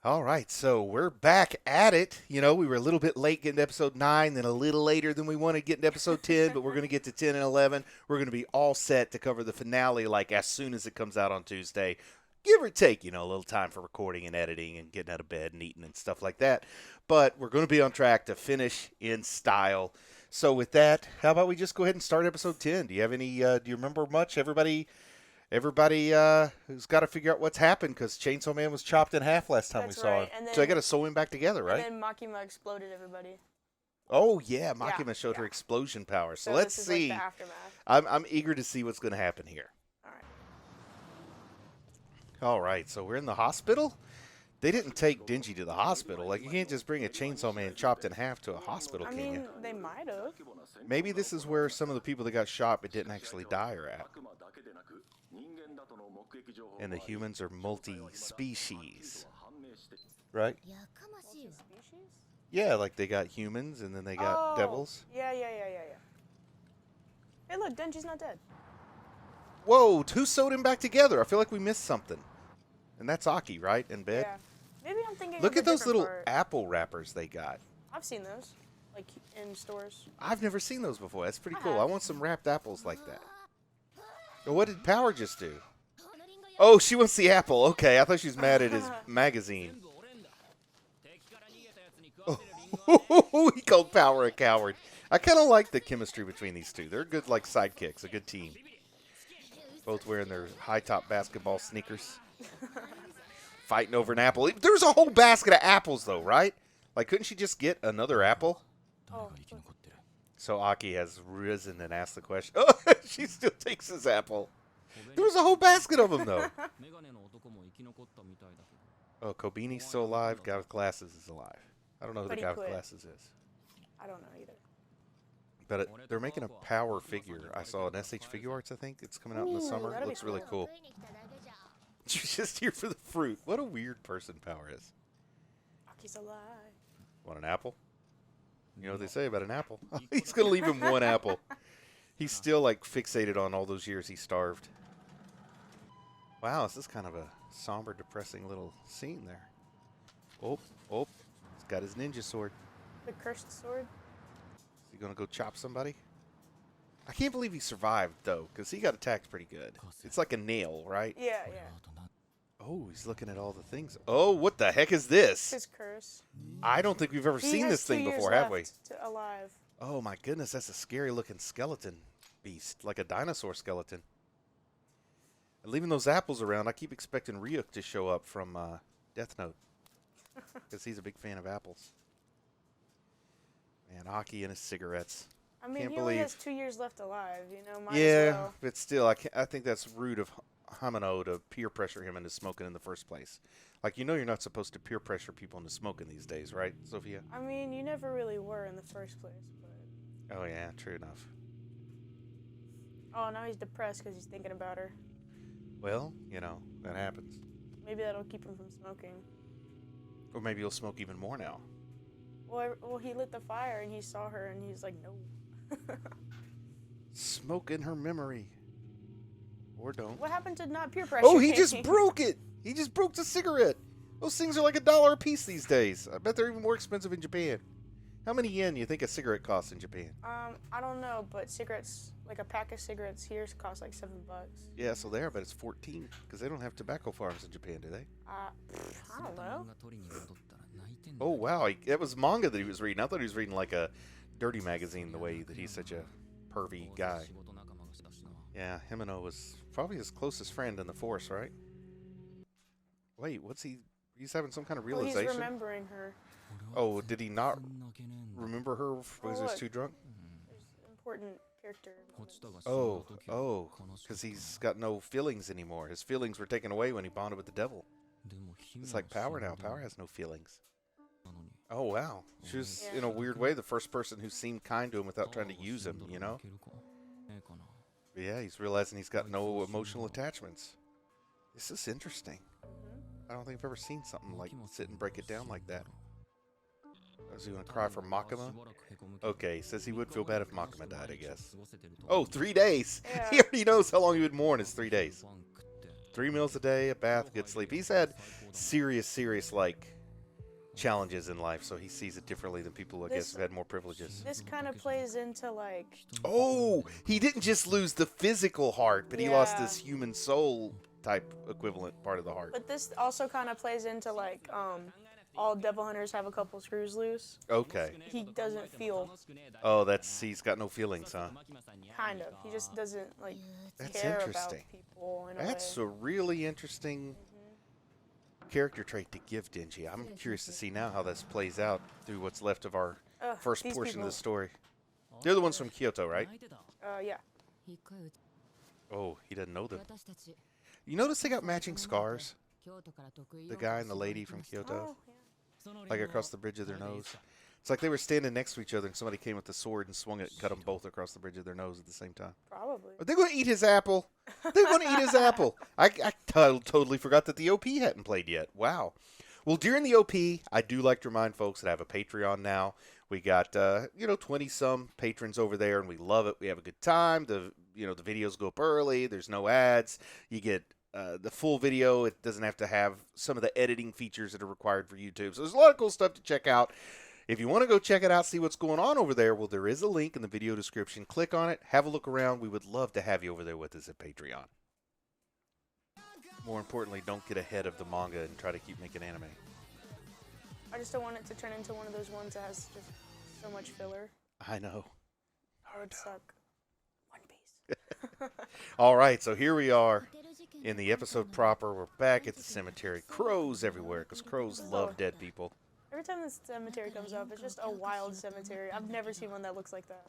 All right, so we're back at it. You know, we were a little bit late getting to episode 9, then a little later than we wanted getting to episode 10, but we're going to get to 10 and 11. We're going to be all set to cover the finale like as soon as it comes out on Tuesday. Give or take, a little time for recording and editing and getting out of bed and eating and stuff like that. But we're going to be on track to finish in style. So with that, how about we just go ahead and start episode 10? Do you have any, do you remember much? Everybody who's got to figure out what's happened because Chainsaw Man was chopped in half last time That's we saw right. him. And then, So I got to sew him back together, right? And then Makima exploded everybody. Oh, yeah. Makima showed her yeah. explosion power. So So let's this is see. like the aftermath. I'm eager to see what's going to happen here. All right. All right. So we're in the hospital. They didn't take Denji to the hospital. Like, you can't just bring a Chainsaw Man chopped in half to a hospital, I can mean, you? they might have. Maybe this is where some of the people that got shot but didn't actually die are at. And the humans are multi-species. Right? Species? Yeah, like they got humans and then they got devils. Yeah. Hey, look, Denji's not dead. Whoa, who sewed him back together? I feel like we missed something. And that's Aki, right? In bed? Yeah. Maybe I'm thinking. Look of a at those different little part. apple wrappers they got. I've seen those, like in stores. I've never seen those before. That's pretty I cool. have. I want some wrapped apples like that. Well, what did Power just do? Oh, she wants the apple. Okay, I thought she was mad at his magazine. Oh, he called Power a coward. I kind of like the chemistry between these two. They're good, like sidekicks, a good team. Both wearing their high-top basketball sneakers. Fighting over an apple. There's a whole basket of apples, though, right? Like, couldn't she just get another apple? Oh, So Aki has risen and asked the question. Oh, she still takes his apple. There was a whole basket of them, though. Oh, Kobini's still alive. Guy with glasses is alive. I don't know who But the he guy with quit. glasses is. I don't know either. But they're making a Power figure. I saw an SH Figure Arts, I think. It's coming out in the Ooh, summer. that'd be Looks really cool. cool. She's just here for the fruit. What a weird person Power is. Aki's alive. Want an apple? You know what they say about an apple? He's going to leave him one apple. He's still, like, fixated on all those years he starved. Wow, this is kind of a somber, depressing little scene there. Oh, he's got his ninja sword. The cursed sword. Is he going to go chop somebody? I can't believe he survived, though, because he got attacked pretty good. It's like a nail, right? Yeah. Oh, he's looking at all the things. Oh, what the heck is this? His curse. I don't think we've ever He seen has this thing 2 years before, have we? left alive. Oh, my goodness, that's a scary-looking skeleton beast, like a dinosaur skeleton. And leaving those apples around, I keep expecting Ryuk to show up from Death Note, because he's a big fan of apples. Man, Aki and his cigarettes. I mean, Can't he only believe- has 2 years left alive. Might Yeah, as well. but still, I think that's rude of Hamano to peer pressure him into smoking in the first place. Like, you're not supposed to peer pressure people into smoking these days, right, Sophia? I mean, you never really were in the first place, but... Oh, yeah, true enough. Oh, now he's depressed because he's thinking about her. Well, that happens. Maybe that'll keep him from smoking. Or maybe he'll smoke even more now. Well, he lit the fire and he saw her and he's like, no. Smoke in her memory. Or don't. What happened to not peer pressure? Oh, he just broke it! He just broke the cigarette! Those things are like $1 a piece these days. I bet they're even more expensive in Japan. How many yen do you think a cigarette costs in Japan? I don't know, but cigarettes, like a pack of cigarettes here cost like $7. Yeah, so there, but it's 14 because they don't have tobacco farms in Japan, do they? I don't know. Oh, wow. That was manga that he was reading. I thought he was reading like a dirty magazine the way that he's such a pervy guy. Yeah, Himeno was probably his closest friend in the Force, right? Wait, what's he? He's having some kind of Well, realization? he's remembering her. Oh, did he not remember her because he was look. too drunk? There's important character moments. Oh, because he's got no feelings anymore. His feelings were taken away when he bonded with the devil. It's like Power now. Power has no feelings. Oh, wow. She was, Yeah. in a weird way, the first person who seemed kind to him without trying to use him, But yeah, he's realizing he's got no emotional attachments. This is interesting. I don't think I've ever seen something like sit and break it down like that. Is he going to cry for Makima? Okay, says he would feel bad if Makima died, I guess. Oh, 3 days! Yeah. He already knows how long he would mourn is 3 days. 3 meals a day, a bath, good sleep. He's had serious, like, challenges in life, so he sees it differently than people, I guess, who had more privileges. This kind of plays into like Oh, he didn't just lose the physical heart, but he lost Yeah. his human soul type equivalent part of the heart. but this also kind of plays into like all devil hunters have a couple screws loose. Okay. He doesn't feel Oh, he's got no feelings, huh? kind of. He just doesn't like That's care interesting. about people in a That's way. a really interesting character trait to give Denji. I'm curious to see now how this plays out through what's left of our Ugh, first these portion of people- the story. They're the ones from Kyoto, right? Yeah. Oh, he doesn't know them. You notice they got matching scars? The guy and the lady from Kyoto? Oh, yeah. Like across the bridge of their nose. It's like they were standing next to each other and somebody came with the sword and swung it and cut them both across the bridge of their nose at the same time. Probably. Are they going to eat his apple? They're going to eat his apple. I totally forgot that the OP hadn't played yet. Wow. Well, during the OP, I do like to remind folks that I have a Patreon now. We got 20-some patrons over there, and we love it. We have a good time. The videos go up early. There's no ads. You get the full video. It doesn't have to have some of the editing features that are required for YouTube. So there's a lot of cool stuff to check out. If you want to go check it out, see what's going on over there, well, there is a link in the video description. Click on it. Have a look around. We would love to have you over there with us at Patreon. More importantly, don't get ahead of the manga and try to keep making anime. I just don't want it to turn into one of those ones that has just so much filler. I know. That would suck. One Piece. All right, so here we are in the episode proper. We're back at the cemetery. Crows everywhere because crows love dead people. Every time this cemetery comes up, it's just a wild cemetery. I've never seen one that looks like that.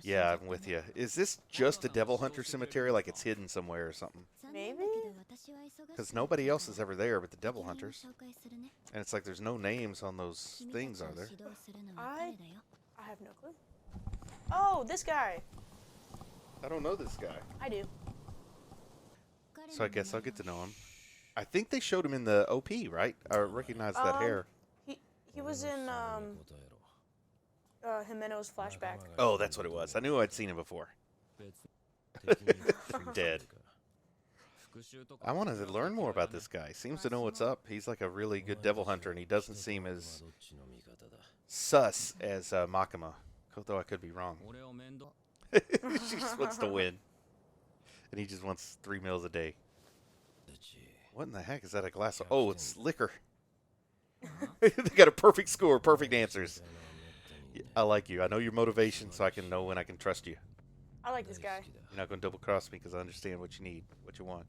Yeah, I'm with you. Is this just a Devil Hunter cemetery, like it's hidden somewhere or something? Maybe? Because nobody else is ever there but the Devil Hunters. And it's like there's no names on those things, are there? I have no clue. Oh, this guy. I don't know this guy. I do. So I guess I'll get to know him. I think they showed him in the OP, right? I recognize that hair. He was in Himeno's flashback. Oh, that's what it was. I knew I'd seen him before. Dead. I wanted to learn more about this guy. Seems to know what's up. He's like a really good devil hunter, and he doesn't seem as sus as Makima. Though I could be wrong. She just wants to win. And he just wants 3 meals a day. What in the heck is that a glass of? Oh, it's liquor. They got a perfect score, perfect answers. I like you. I know your motivation, so I can know when I can trust you. I like this guy. You're not going to double cross me because I understand what you need, what you want.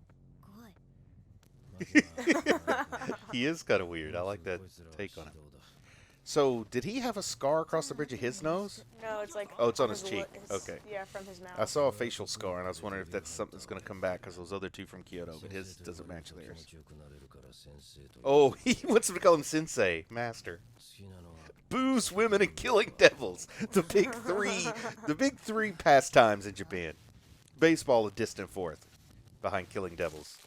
He is kind of weird. I like that take on him. So, did he have a scar across the bridge of his nose? No, it's like. Oh, it's on his his cheek. li- Okay. Yeah, from his mouth. I saw a facial scar, and I was wondering if that's something that's going to come back because those other two from Kyoto, but his doesn't match theirs. Oh, he wants him to call him Sensei, Master. Booze, women, and killing devils. The big three pastimes in Japan. Baseball a distant fourth, behind killing devils.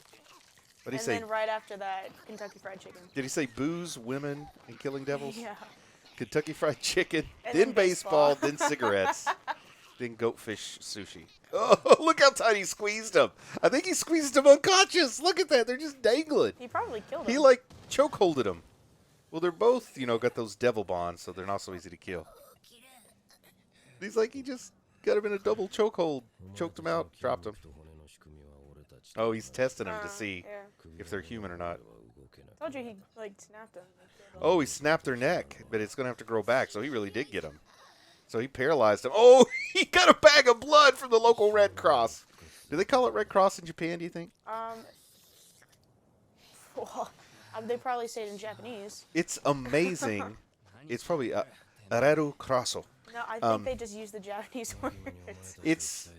What did he And say? then right after that, Kentucky Fried Chicken. Did he say booze, women, and killing devils? Yeah. Kentucky Fried Chicken, And then then baseball, baseball. then cigarettes, then goatfish sushi. Oh, look how tight he squeezed him. I think he squeezed him unconscious. Look at that. They're just dangling. He probably killed him. He, like, chokeholded him. Well, they're both, got those devil bonds, so they're not so easy to kill. He's like, he just got him in a double chokehold. Choked him out, dropped him. Oh, he's testing him to see Yeah. if they're human or not. Told you he like snapped him. Oh, he snapped their neck, but it's going to have to grow back, so he really did get him. So he paralyzed him. Oh, he got a bag of blood from the local Red Cross. Do they call it Red Cross in Japan, do you think? Well, they probably say it in Japanese. It's amazing. It's probably Areru Crosso. No, I think they just use the Japanese words. It's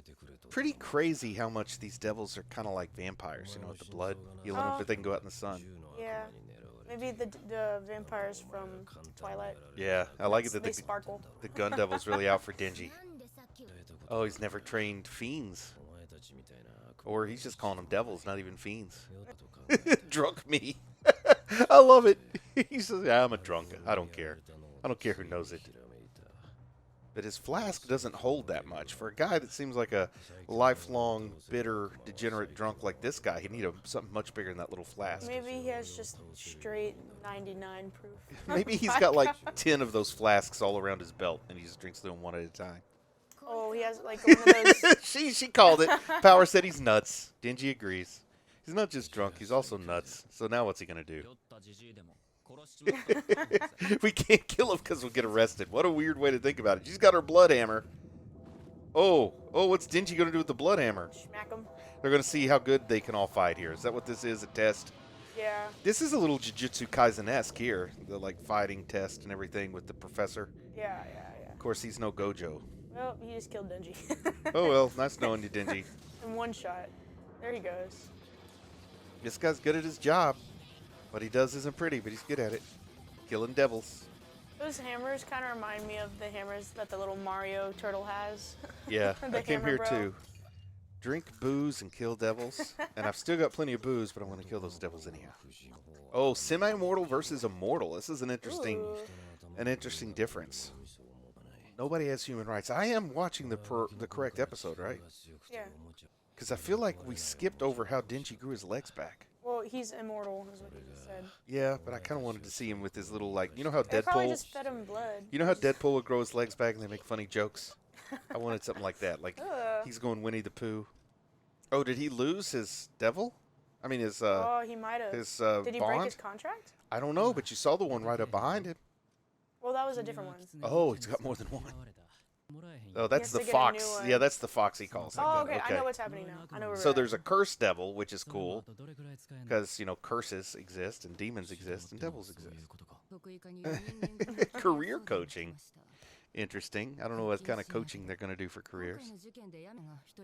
pretty crazy how much these devils are kind of like vampires, with the blood healing them, but they can go out in the sun. Yeah. Maybe the vampires from Twilight. Yeah, I like it that They sparkle. the gun devil's really out for Denji. Oh, he's never trained fiends. Or he's just calling them devils, not even fiends. Drunk me. I love it. He says, yeah, I'm a drunk. I don't care. I don't care who knows it. but his flask doesn't hold that much. For a guy that seems like a lifelong, bitter, degenerate drunk like this guy, he'd need something much bigger than that little flask. Maybe he has just straight 99 proof. Maybe he's got like 10 of those flasks all around his belt, and he just drinks them one at a time. Oh, he has like one of those. she called it. Power said he's nuts. Dingy agrees. He's not just drunk, he's also nuts. So now what's he going to do? We can't kill him because we'll get arrested. What a weird way to think about it. She's got her blood hammer. Oh, what's Dingy going to do with the blood hammer? Smack him. They're going to see how good they can all fight here. Is that what this is, a test? Yeah. This is a little Jujutsu Kaisen-esque here. The like fighting test and everything with the professor. Yeah. Of course, he's no Gojo. Well, he just killed Denji. Oh, well, nice knowing you, Dingy. In one shot. There he goes. This guy's good at his job. What he does isn't pretty, but he's good at it. Killing devils. Those hammers kind of remind me of the hammers that the little Mario turtle has. Yeah, The I came hammer here bro. too. Drink booze and kill devils. And I've still got plenty of booze, but I'm going to kill those devils anyhow. Oh, semi-immortal versus immortal. This is an interesting Ooh. difference. Nobody has human rights. I am watching the correct episode, right? Yeah. Because I feel like we skipped over how Denji grew his legs back. Well, he's immortal, is what he just said. Yeah, but I kind of wanted to see him with his little, like, you know how They probably Deadpool... just fed him blood. You know how Deadpool would grow his legs back and they make funny jokes? I wanted something like that. Like, Ugh. he's going Winnie the Pooh. Oh, did he lose his devil? I mean, his Oh, he might have. his Did he bond? break his contract? I don't know, but you saw the one right up behind him. Well, that was a different one. Oh, he's got more than one. Oh, that's has the to get a fox. new one. Yeah, that's the fox he calls like Oh, that. okay. I know what's happening now. I know where So we're there's a at. cursed devil, which is cool, because, you know, curses exist, and demons exist, and devils exist. Career coaching. Interesting. I don't know what kind of coaching they're going to do for careers.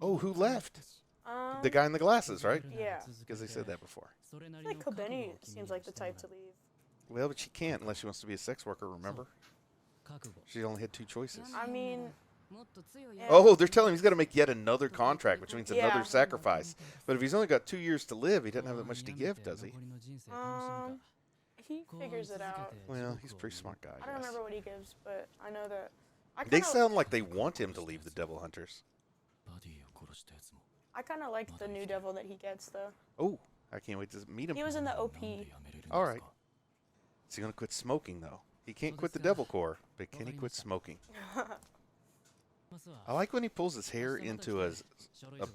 Oh, who left? The guy in the glasses, right? Yeah. Because they said that before. I feel like Kobeni seems like the type to leave. Well, but she can't unless she wants to be a sex worker, remember? She only had 2 choices. I mean, yeah. Oh, they're telling him he's got to make yet another contract, which means Yeah. another sacrifice. But if he's only got 2 years to live, he doesn't have that much to give, does he? He figures it out. Well, he's a pretty smart guy. I don't remember what he gives, but I know that. They sound like they want him to leave the Devil Hunters. I kind of like the new devil that he gets, though. Oh, I can't wait to meet him. He was in the OP. All right. Is he going to quit smoking, though? He can't quit the Devil Core, but can he quit smoking? I like when he pulls his hair into a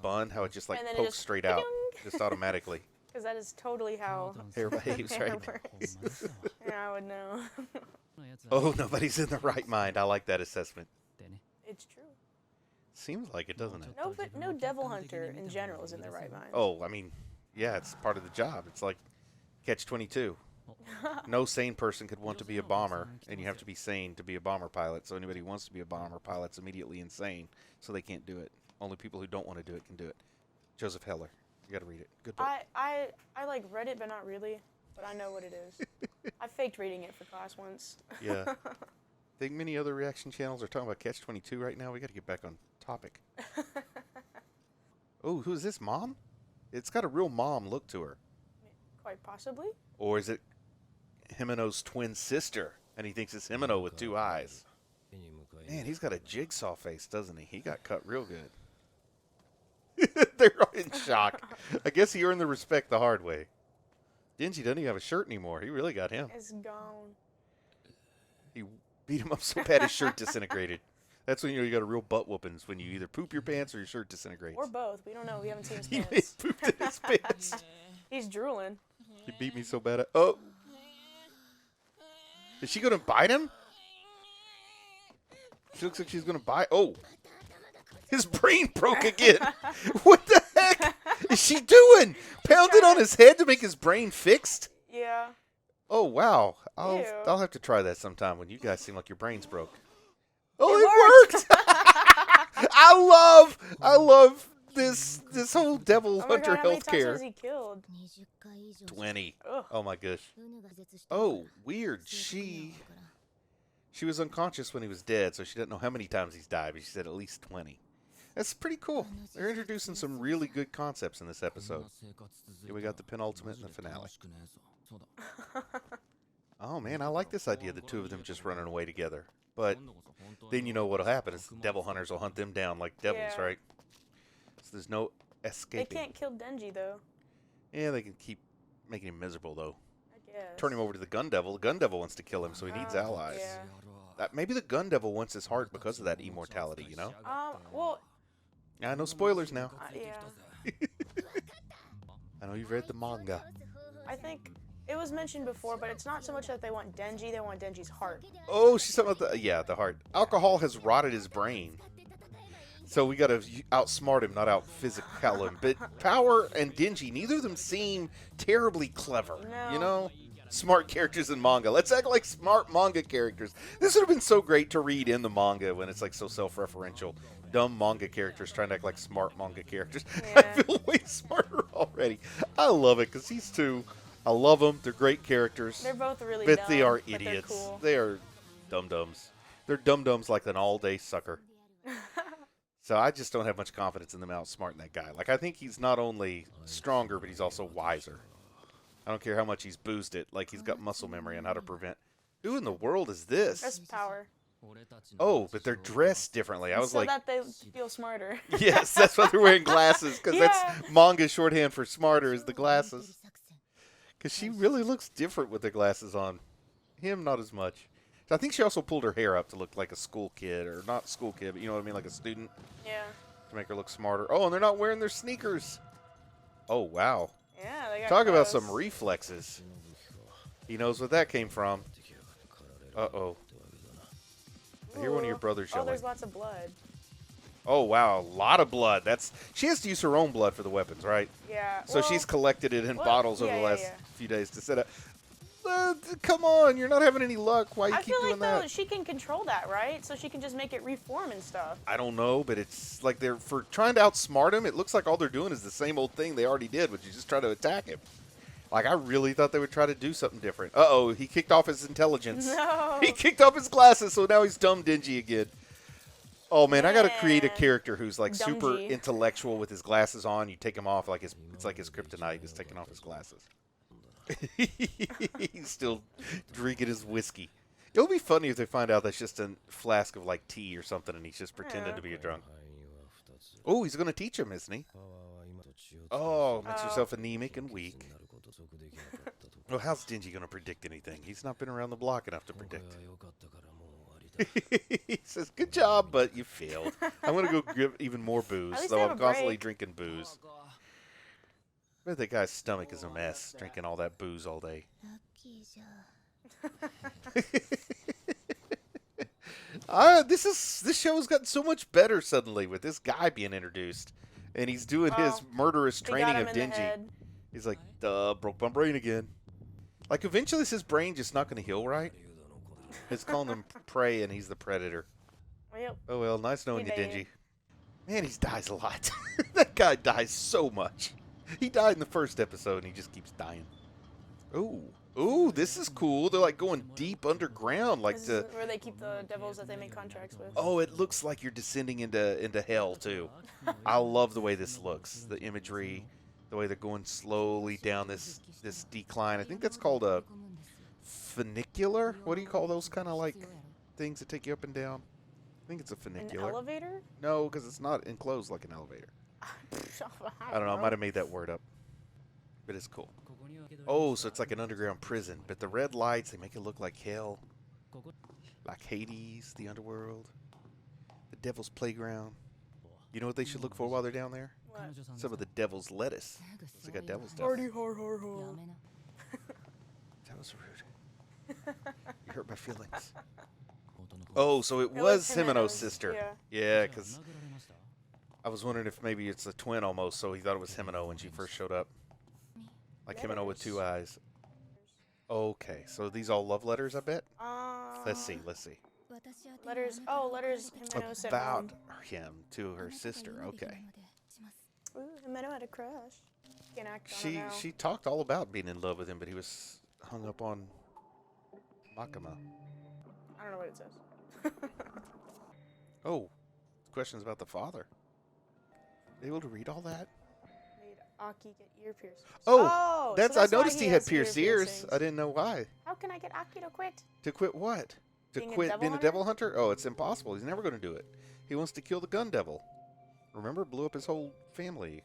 bun, how it just like And then it pokes just straight out, ding. just automatically. Because that is totally how Hair behaves, hair right? works. Yeah, I would know. Oh, nobody's in the right mind. I like that assessment. It's true. Seems like it, doesn't it? No, but no devil hunter in general is in their right mind. Oh, I mean, yeah, it's part of the job. It's like Catch-22. No sane person could want to be a bomber, and you have to be sane to be a bomber pilot. So anybody who wants to be a bomber pilot's immediately insane, so they can't do it. Only people who don't want to do it can do it. Joseph Heller. You got to read it. Good book. I like read it, but not really. But I know what it is. I faked reading it for class once. Yeah. Think many other reaction channels are talking about Catch-22 right now. We got to get back on topic. Oh, who's this, Mom? It's got a real mom look to her. Quite possibly. Or is it Himeno's twin sister? And he thinks it's Himeno with 2 eyes. Man, he's got a jigsaw face, doesn't he? He got cut real good. They're all in shock. I guess he earned the respect the hard way. Denji doesn't even have a shirt anymore. He really got him. It's gone. He beat him up so bad his shirt disintegrated. That's when you got a real butt whoopings, when you either poop your pants or your shirt disintegrates. Or both. We don't know. We haven't seen his He pants. pooped in his pants. He's drooling. He beat me so bad. Oh. Is she going to bite him? She looks like she's going to bite. Oh. His brain broke again. What the heck is she doing? Pounded on his head to make his brain fixed? Yeah. Oh, wow. Ew. I'll have to try that sometime when you guys seem like your brain's broke. Oh, it worked! I love this whole devil Oh my hunter God, how many times healthcare. has he killed? 20. Ugh. Oh my gosh. Oh, weird. She was unconscious when he was dead, so she doesn't know how many times he's died, but she said at least 20. That's pretty cool. They're introducing some really good concepts in this episode. Here we got the penultimate and the finale. Oh man, I like this idea, the 2 of them just running away together. But then you know what'll happen is devil hunters will hunt them down like devils, Yeah. right? So there's no They escaping. can't kill Denji though. Yeah, they can keep making him miserable though. I guess. Turn him over to the gun devil. The gun devil wants to kill him, so he needs Oh, allies. yeah. Maybe the gun devil wants his heart because of that immortality, you know? Well, Yeah, no spoilers now. yeah. I know you've read the manga. I think it was mentioned before, but it's not so much that they want Denji; they want Denji's heart. Oh, she's talking about the heart. Alcohol has rotted his brain. So we gotta outsmart him, not out physical him. But Power and Denji, neither of them seem terribly clever. No. You know? Smart characters in manga. Let's act like smart manga characters. This would have been so great to read in the manga when it's like so self-referential. Dumb manga characters trying to act like smart manga characters. I Yeah. feel way smarter already. I love it because these two, I love them. They're great characters. They're both really But dumb. they are but they're idiots. cool. They are dum-dums. They're dum-dums like an all-day sucker. So I just don't have much confidence in them outsmarting that guy. Like, I think he's not only stronger, but he's also wiser. I don't care how much he's boozed it. Like, he's got muscle memory on how to prevent. Who in the world is That's this? Power. Oh, but they're dressed differently. I was so like, that they feel smarter. yes, that's why they're wearing glasses. Because Yeah. that's manga shorthand for smarter is the glasses. Because she really looks different with the glasses on. Him, not as much. I think she also pulled her hair up to look like a school kid, or not school kid, but you know what I mean, like a student, Yeah. to make her look smarter. Oh, and they're not wearing their sneakers. Oh, wow. Yeah. They got Talk about clothes. some reflexes. He knows what that came from. Uh-oh. I hear one of your Ooh. brothers Oh, yelling. there's lots of blood. Oh, wow, a lot of blood. She has to use her own blood for the weapons, right? Yeah. So she's collected it in well, bottles over yeah, the yeah, last yeah. few days to set up. Come on, you're not having any luck. Why you I keep feel doing like that? though she can control that, right? So she can just make it reform and stuff. I don't know, but it's like they're for trying to outsmart him. It looks like all they're doing is the same old thing they already did, which is just try to attack him. Like, I really thought they would try to do something different. Uh-oh, he kicked off his intelligence. No. He kicked off his glasses, so now he's dumb dingy again. Oh, man, I got to create a Man. character who's, like, super Dumgy. intellectual with his glasses on. You take him off, like it's like his kryptonite is taking off his glasses. He's still drinking his whiskey. It'll be funny if they find out that's just a flask of, like, tea or something, and he's just pretending Yeah. to be a drunk. Oh, he's going to teach him, isn't he? Oh, makes yourself anemic and weak. Well, how's Dingy going to predict anything? He's not been around the block enough to predict. He says, good job, but you failed. I'm going to go give even more booze, At least so they have I'm a constantly break. drinking booze. I bet that guy's stomach is a mess, drinking all that booze all day. This show has gotten so much better suddenly with this guy being introduced. And he's doing his Oh, murderous They training got him of in the Dingy. head. He's like, duh, broke my brain again. Like, eventually is his brain just not going to heal right? It's calling him prey and he's the predator. Yep. Oh, well, nice knowing you, He Dingy. Man, he dies a lot. That guy dies so much. He died in the first episode and he just keeps dying. Ooh. Ooh, this is cool. They're like going deep underground. Like This the. is where they keep the devils that they make contracts with. Oh, it looks like you're descending into hell, too. I love the way this looks. The imagery, the way they're going slowly down this decline. I think that's called a funicular. What do you call those kind of like things that take you up and down? I think it's a An funicular. elevator? No, because it's not enclosed like an elevator. I don't know. I might have made that word up. But it's cool. Oh, so it's like an underground prison. But the red lights, they make it look like hell. Like Hades, the underworld. The devil's playground. You know what they should look for while they're down there? What? Some of the devil's lettuce. They got devil's stuff. Party hard, hard, hard. That was rude. You hurt my feelings. Oh, so it It was was Himeno's Himeno's, sister. yeah. Yeah, because I was wondering if maybe it's a twin almost, so he thought it was Himeno when she first showed up. Like Himeno with two eyes. Okay, so these all love letters, I bet? Let's see. Letters. Oh, letters. Himeno sent About home. him to her sister. Okay. Ooh, Himeno had a crush. Can't act on it now. She talked all about being in love with him, but he was hung up on Makima. I don't know what it says. Oh, questions about the father. Able to read all that? Made Aki get ear piercings. Oh, so that's why I noticed he had has pierced ears. piercings. I didn't know why. How can I get Aki to quit? To quit what? To Being a quit devil being a hunter? devil hunter? Oh, it's impossible. He's never going to do it. He wants to kill the gun devil. Remember, blew up his whole family.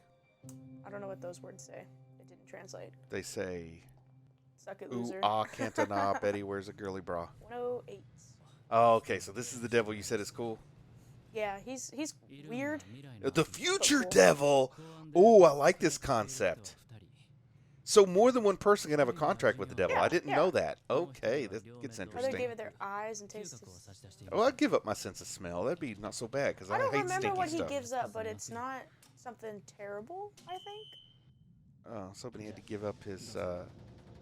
I don't know what those words say. It didn't translate. They say, Suck it, ooh, loser. ah, can't nah, Betty wears a girly bra. 108. Oh, okay, so this is the devil you said is cool? Yeah, he's weird. The future cool. devil! Oh, I like this concept. So more than one person can have a contract with the devil. Yeah, I didn't yeah. know that. Okay, this gets Or they interesting. give it their eyes and taste. Well, I'd give up my sense of smell. That'd be not so bad, because I I don't hate remember stinky what he stuff. gives up, but it's not something terrible, I think. Oh, I was hoping he had to give up his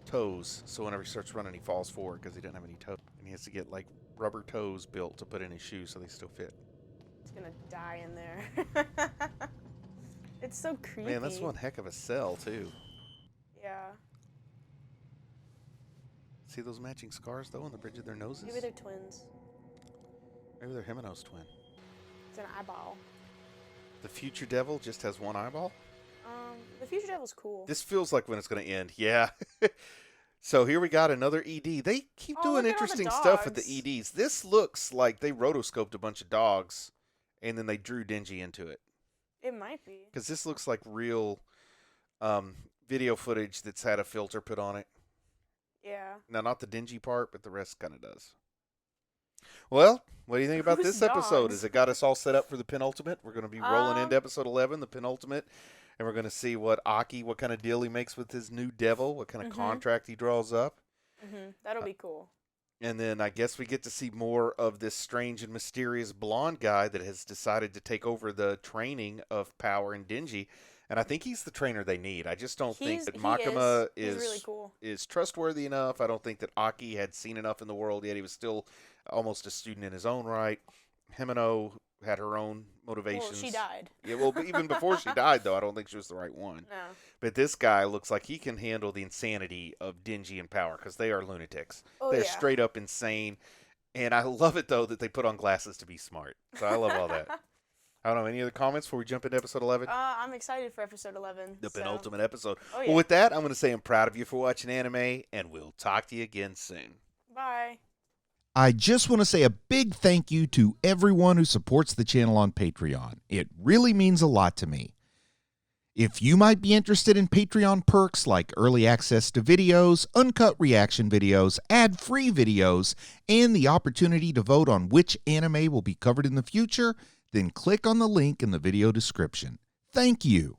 toes, so whenever he starts running, he falls forward because he doesn't have any toes. And he has to get, like, rubber toes built to put in his shoes so they still fit. He's gonna die in there. It's so creepy. Man, that's one heck of a cell, too. Yeah. See those matching scars, though, on the bridge of their noses? Maybe they're twins. Maybe they're Himeno's twin. It's an eyeball. The future devil just has one eyeball? The future devil's cool. This feels like when it's going to end. Yeah. So here we got another ED. They keep Oh, doing look at all the interesting stuff with the dogs. EDs. This looks like they rotoscoped a bunch of dogs, and then they drew Dingy into it. It might be. Because this looks like real video footage that's had a filter put on it. Yeah. Now, not the dingy part, but the rest kind of does. Well, what do you think about Whose this episode? dogs? Has it got us all set up for the penultimate? We're going to be rolling into Um, episode 11, the penultimate, and we're going to see what kind of deal he makes with his new devil, what kind of contract he draws up. That'll be cool. And then I guess we get to see more of this strange and mysterious blonde guy that has decided to take over the training of Power and Dingy. And I think he's the trainer they need. I just don't think that Makima He's really cool. is trustworthy enough. I don't think that Aki had seen enough in the world yet. He was still almost a student in his own right. Himeno had her own motivations. Well, she died. Yeah, well, but even before she died, though, I don't think she was the right one. No. But this guy looks like he can handle the insanity of Dingy and Power because they are lunatics. Oh, They're yeah. straight up insane. And I love it, though, that they put on glasses to be smart. So I love all that. I don't know. Any other comments before we jump into episode 11? I'm excited for episode 11. The so- penultimate episode. Oh, yeah. Well, with that, I'm going to say I'm proud of you for watching anime, and we'll talk to you again soon. Bye. I just want to say a big thank you to everyone who supports the channel on Patreon. It really means a lot to me. If you might be interested in Patreon perks like early access to videos, uncut reaction videos, ad-free videos, and the opportunity to vote on which anime will be covered in the future, then click on the link in the video description. Thank you.